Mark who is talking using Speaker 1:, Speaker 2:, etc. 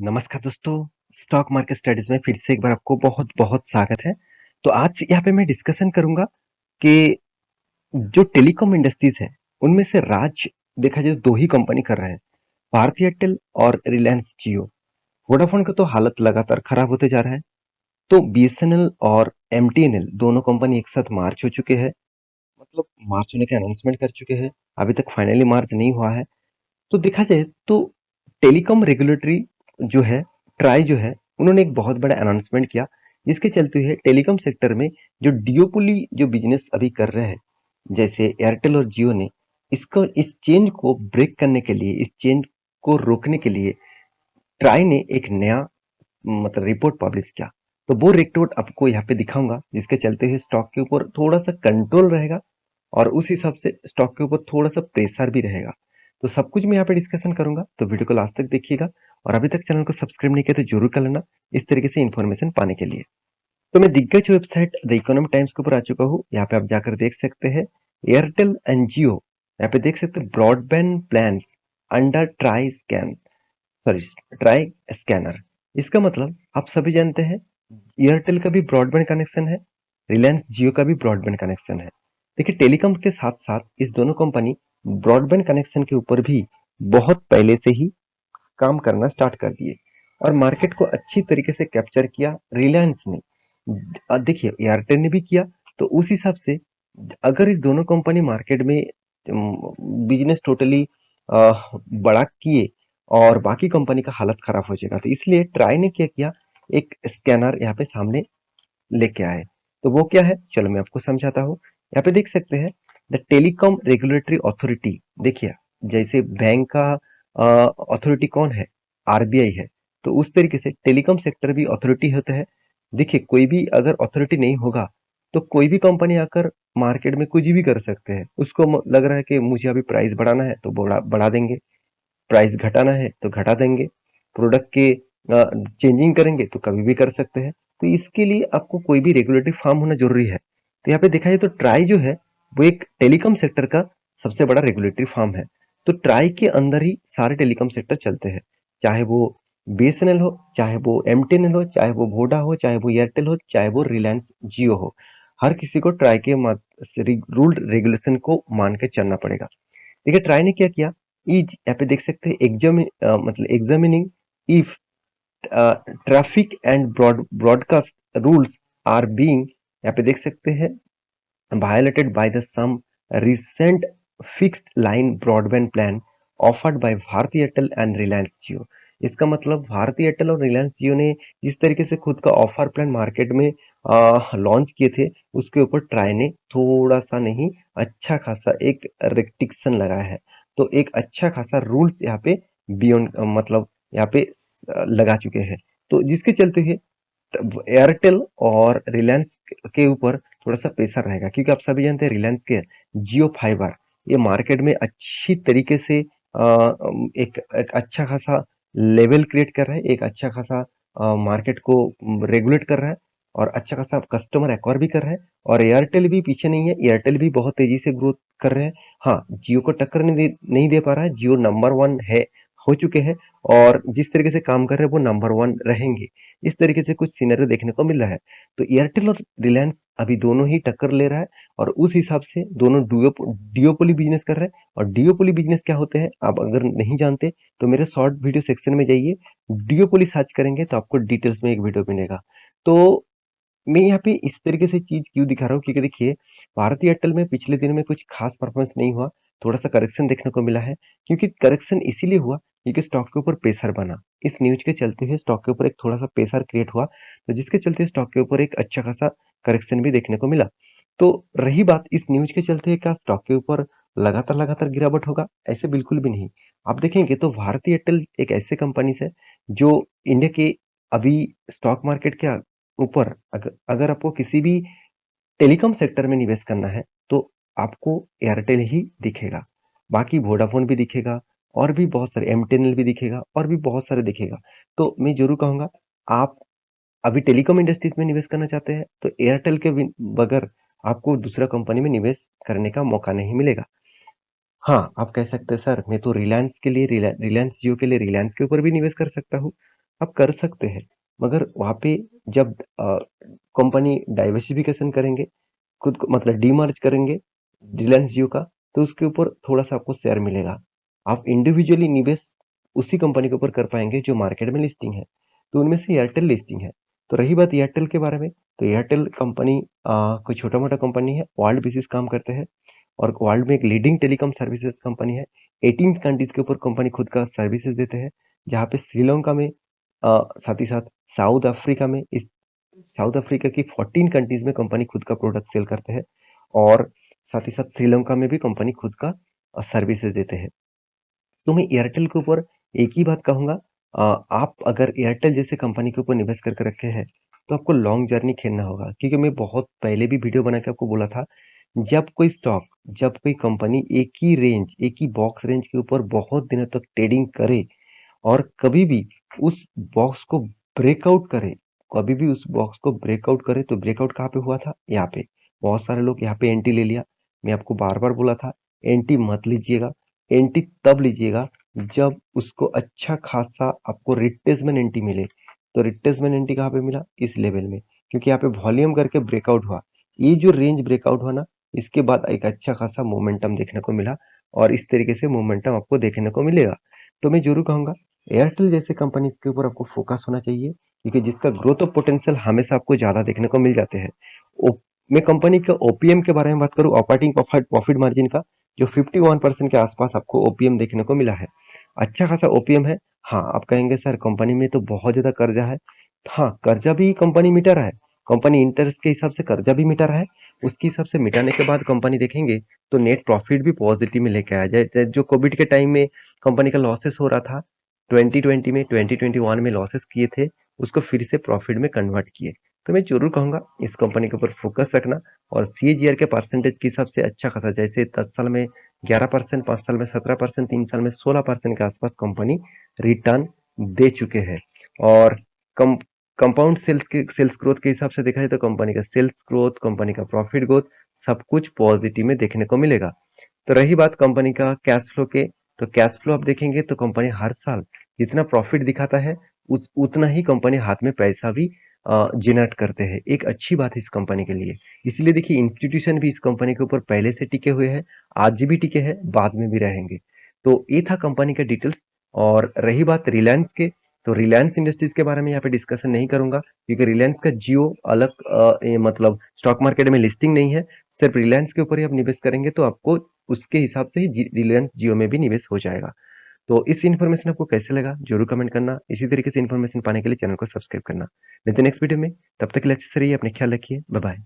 Speaker 1: नमस्कार दोस्तों, stock market studies में फिर से एक बार आपको बहुत-बहुत स्वागत है। तो आज यहाँ पे मैं डिस्कशन करूँगा कि जो टेलीकॉम इंडस्ट्रीज है, उनमें से राज देखा जाए तो 2 ही कंपनी कर रहे हैं, भारती एयरटेल और रिलायंस जियो। वोडाफोन का तो हालत लगातार खराब होते जा रहा है। तो बीएसएनएल और एमटीएनएल दोनों कंपनी एक साथ मार्च हो चुके हैं, मतलब मार्च होने के अनाउंसमेंट कर चुके हैं। अभी तक फाइनली मार्च नहीं हुआ है। तो देखा जाए तो टेलीकॉम रेगुलेटरी जो है, ट्राई जो है, उन्होंने एक बहुत बड़ा अनाउंसमेंट किया, जिसके चलते हुए टेलीकॉम सेक्टर में जो डिओपोली जो बिजनेस अभी कर रहे हैं, जैसे एयरटेल और जियो ने, इसको इस चेंज को ब्रेक करने के लिए, इस चेंज को रोकने के लिए ट्राई ने एक नया मतलब रिपोर्ट पब्लिश किया। तो वो रिपोर्ट आपको यहाँ पे दिखाऊंगा, जिसके चलते हुए स्टॉक के ऊपर थोड़ा सा कंट्रोल रहेगा और उस हिसाब से स्टॉक के ऊपर थोड़ा सा प्रेशर भी रहेगा। तो सब कुछ मैं यहाँ पे डिस्कशन करूंगा, तो वीडियो को लास्ट तक देखिएगा। और अभी तक चैनल को सब्सक्राइब नहीं किया तो जरूर कर लेना, इस तरीके से इन्फॉर्मेशन पाने के लिए। तो मैं दिग्गज वेबसाइट द इकोनॉमिक टाइम्स के ऊपर आ चुका हूँ। यहाँ पे आप जाकर देख सकते हैं एयरटेल एंड जियो। यहाँ पे देख सकते हैं broadband plan under try scan, sorry, try scanner. इसका मतलब आप सभी जानते हैं, एयरटेल का भी ब्रॉडबैंड कनेक्शन है, रिलायंस जियो का भी ब्रॉडबैंड कनेक्शन है। देखिए, टेलीकॉम के साथ साथ इस दोनों कंपनी ब्रॉडबैंड कनेक्शन के ऊपर भी बहुत पहले से ही काम करना स्टार्ट कर दिए और मार्केट को अच्छी तरीके से कैप्चर किया रिलायंस ने। देखिए, एयरटेल ने भी किया। तो उस हिसाब से अगर इस दोनों कंपनी मार्केट में बिजनेस टोटली बड़ा किए और बाकी कंपनी का हालत खराब हो जाएगा, तो इसलिए ट्राई ने क्या किया, एक स्कैनर यहाँ पे सामने लेके आए। तो वो क्या है, चलो मैं आपको समझाता हूँ। यहाँ पे देख सकते हैं द टेलीकॉम रेगुलेटरी अथॉरिटी। देखिए, जैसे बैंक का अथॉरिटी कौन है, आरबीआई है, तो उस तरीके से टेलीकॉम सेक्टर भी अथॉरिटी होता है। देखिए, कोई भी अगर अथॉरिटी नहीं होगा तो कोई भी कंपनी आकर मार्केट में कुछ भी कर सकते हैं। उसको लग रहा है कि मुझे अभी प्राइस बढ़ाना है तो बढ़ा बढ़ा देंगे, प्राइस घटाना है तो घटा देंगे, प्रोडक्ट के चेंजिंग करेंगे तो कभी भी कर सकते हैं। तो इसके लिए आपको कोई भी रेगुलेटरी फॉर्म होना जरूरी है। तो यहाँ पे देखा जाए तो ट्राई जो है, वो एक टेलीकॉम सेक्टर का सबसे बड़ा रेगुलेटरी फॉर्म है। तो ट्राई के अंदर ही सारे टेलीकॉम सेक्टर चलते हैं, चाहे वो बीएसएनएल हो, चाहे वो एमटीएनएल हो, चाहे वो वोडा हो, चाहे वो एयरटेल हो, चाहे वो रिलायंस जियो हो। हर किसी को ट्राई के रूल रेगुलेशन को मान के चलना पड़ेगा। देखिए, ट्राई ने क्या किया, इज यहाँ पे देख सकते हैं मतलब examining if traffic and broadcast rules are being, यहाँ पे देख सकते हैं, violated by the some recent fixed line broadband plan offered by Bharti Airtel and Reliance Jio। इसका मतलब भारती एयरटेल और रिलायंस जियो ने जिस तरीके से खुद का ऑफर प्लान मार्केट में लॉन्च किए थे, उसके ऊपर ट्राई ने थोड़ा सा नहीं, अच्छा खासा एक रेस्ट्रिक्शन लगाया है। तो एक अच्छा खासा रूल्स यहाँ पे बियॉन्ड मतलब यहाँ पे लगा चुके हैं। तो जिसके चलते हुए एयरटेल और रिलायंस के ऊपर थोड़ा सा प्रेशर रहेगा, क्योंकि आप सभी जानते हैं रिलायंस के जियो फाइबर ये मार्केट में अच्छी तरीके से एक अच्छा खासा लेवल क्रिएट कर रहा है, एक अच्छा खासा मार्केट को रेगुलेट कर रहा है और अच्छा खासा कस्टमर एक्वायर भी कर रहा है। और एयरटेल भी पीछे नहीं है, एयरटेल भी बहुत तेजी से ग्रोथ कर रहे हैं। हाँ, जियो को टक्कर नहीं दे पा रहा है, जियो नंबर वन है, हो चुके हैं, और जिस तरीके से काम कर रहे हैं वो नंबर वन रहेंगे। इस तरीके से कुछ सिनेरियो देखने को मिल रहा है। तो एयरटेल और रिलायंस अभी दोनों ही टक्कर ले रहा है और उस हिसाब से दोनों डिओपोली बिजनेस कर रहे हैं। और डिओपोली बिजनेस क्या होते हैं, आप अगर नहीं जानते तो मेरे शॉर्ट वीडियो सेक्शन में जाइए, डिओपोली सर्च करेंगे तो आपको डिटेल्स में एक वीडियो मिलेगा। तो मैं यहाँ पे इस तरीके से चीज क्यों दिखा रहा हूँ, क्योंकि देखिए, भारतीय एयरटेल में पिछले दिन में कुछ खास परफॉर्मेंस नहीं हुआ, थोड़ा सा करेक्शन देखने को मिला है। क्योंकि करेक्शन इसीलिए हुआ क्योंकि स्टॉक के ऊपर प्रेशर बना, इस न्यूज के चलते हुए स्टॉक के ऊपर एक थोड़ा सा प्रेशर क्रिएट हुआ, तो जिसके चलते स्टॉक के ऊपर एक अच्छा खासा करेक्शन भी देखने को मिला। तो रही बात इस न्यूज के चलते क्या स्टॉक के ऊपर लगातार लगातार गिरावट होगा, ऐसे बिल्कुल भी नहीं। आप देखेंगे तो भारतीय एयरटेल एक ऐसे कंपनी है जो इंडिया के अभी स्टॉक मार्केट के ऊपर, अगर आपको किसी भी टेलीकॉम सेक्टर में निवेश करना है तो आपको एयरटेल ही दिखेगा, बाकी वोडाफोन भी दिखेगा, और भी बहुत सारे एमटेनएल भी दिखेगा, और भी बहुत सारे दिखेगा। तो मैं जरूर कहूंगा, आप अभी टेलीकॉम इंडस्ट्रीज में निवेश करना चाहते हैं तो एयरटेल के बगैर आपको दूसरा कंपनी में निवेश करने का मौका नहीं मिलेगा। हाँ, आप कह सकते हैं सर मैं तो रिलायंस के लिए रिलायंस जियो के लिए रिलायंस के ऊपर भी निवेश कर सकता हूँ। आप कर सकते हैं, मगर वहाँ पे जब कंपनी डाइवर्सिफिकेशन करेंगे, खुद को मतलब डीमर्ज करेंगे रिलायंस जियो का, तो उसके ऊपर थोड़ा-सा आपको शेयर मिलेगा। आप इंडिविजुअली निवेश उसी कंपनी के ऊपर कर पाएँगे जो मार्केट में लिस्टिंग है। तो उनमें से एयरटेल लिस्टिंग है। तो रही बात एयरटेल के बारे में, तो एयरटेल कंपनी कोई छोटा-मोटा कंपनी है, वर्ल्ड बेसिस काम करते हैं और वर्ल्ड में एक लीडिंग टेलीकॉम सर्विसेज कंपनी है। 18 कंट्रीज के ऊपर कंपनी खुद का सर्विसेज देते हैं, जहाँ पे श्रीलंका में साथ ही साथ साउथ अफ्रीका में इस साउथ अफ्रीका की 14 कंट्रीज में कंपनी खुद का प्रोडक्ट सेल करते हैं और साथ ही साथ श्रीलंका में भी कंपनी खुद का सर्विसेज देते हैं। तो मैं एयरटेल के ऊपर एक ही बात कहूँगा, आप अगर एयरटेल जैसे कंपनी के ऊपर निवेश करके रखे हैं, तो आपको लॉन्ग जर्नी खेलना होगा क्योंकि मैं बहुत पहले भी वीडियो बना के आपको बोला था, जब कोई स्टॉक, जब कोई कंपनी एक ही रेंज, एक ही बॉक्स रेंज के ऊपर बहुत दिनों तक ट्रेडिंग करे और कभी भी उस बॉक्स को ब्रेकआउट करे, कभी भी उस बॉक्स को ब्रेकआउट करे, तो ब्रेकआउट कहाँ पे हुआ था? यहाँ पे। बहुत सारे लोग यहाँ पे एंट्री ले लिया। मैं आपको बार-बार बोला था, एंट्री मत लीजिएगा। एंट्री तब लीजिएगा जब उसको अच्छा खासा आपको रिट्रेसमेंट एंट्री मिले। तो रिट्रेसमेंट एंट्री कहाँ पे मिला? इस लेवल में, क्योंकि यहाँ पे वॉल्यूम करके ब्रेकआउट हुआ। ये जो रेंज ब्रेकआउट हुआ ना, इसके बाद एक अच्छा खासा मोमेंटम देखने को मिला और इस तरीके से मोमेंटम आपको देखने को मिलेगा। तो मैं ज़रूर कहूँगा एयरटेल जैसे कंपनीज के ऊपर आपको फोकस होना चाहिए क्योंकि जिसका ग्रोथ ऑफ पोटेंशियल हमेशा आपको ज़्यादा देखने को मिल जाते हैं। ओ मैं कंपनी के ओपीएम के बारे में बात करूँ, ऑपरेटिंग प्रॉफिट मार्जिन का, जो 51% के आसपास आपको ओपीएम देखने को मिला है। अच्छा खासा ओपीएम है। हाँ, आप कहेंगे सर कंपनी में तो बहुत ज़्यादा कर्जा है। हाँ, कर्जा भी कंपनी मिटा रहा है। कंपनी इंटरेस्ट के हिसाब से कर्जा भी मिटा रहा है। उसके हिसाब से मिटाने के बाद कंपनी देखेंगे तो नेट प्रॉफिट भी पॉजिटिव में लेके आया जाए। जो कोविड के टाइम में कंपनी का लॉसेस हो रहा था, 2020 में 2021 में लॉसेस किए थे, उसको फिर से प्रॉफिट में कन्वर्ट किए। तो मैं जरूर कहूंगा इस कंपनी के ऊपर फोकस रखना और सीएजीआर के परसेंटेज के हिसाब से अच्छा खासा, जैसे 10 साल में 11%, 5 साल में 17%, 3 साल में 16% के आसपास कंपनी रिटर्न दे चुके हैं। और कम कंपाउंड सेल्स ग्रोथ के हिसाब से देखा जाए तो कंपनी का सेल्स ग्रोथ, कंपनी का प्रॉफिट ग्रोथ सब कुछ पॉजिटिव में देखने को मिलेगा। तो रही बात कंपनी का कैश फ्लो के, तो कैश फ्लो आप देखेंगे तो कंपनी हर साल जितना प्रॉफिट दिखाता है उतना ही कंपनी हाथ में पैसा भी जनरेट करते हैं। एक अच्छी बात है इस कंपनी के लिए। इसलिए देखिए इंस्टीट्यूशन भी इस कंपनी के ऊपर पहले से टिके हुए हैं, आज भी टिके हैं, बाद में भी रहेंगे। तो ये था कंपनी का डिटेल्स। और रही बात रिलायंस के, तो रिलायंस इंडस्ट्रीज के बारे में यहाँ पे डिस्कशन नहीं करूंगा क्योंकि रिलायंस का जियो अलग मतलब स्टॉक मार्केट में लिस्टिंग नहीं है। सिर्फ रिलायंस के ऊपर ही आप निवेश करेंगे तो आपको उसके हिसाब से ही रिलायंस जियो में भी निवेश हो जाएगा। तो इस इन्फॉर्मेशन आपको कैसे लगा जरूर कमेंट करना। इसी तरीके से इन्फॉर्मेशन पाने के लिए चैनल को सब्सक्राइब करना। मिलते हैं नेक्स्ट वीडियो में, तब तक के लिए अच्छे से रहिए, अपने ख्याल रखिए, बाय बाय।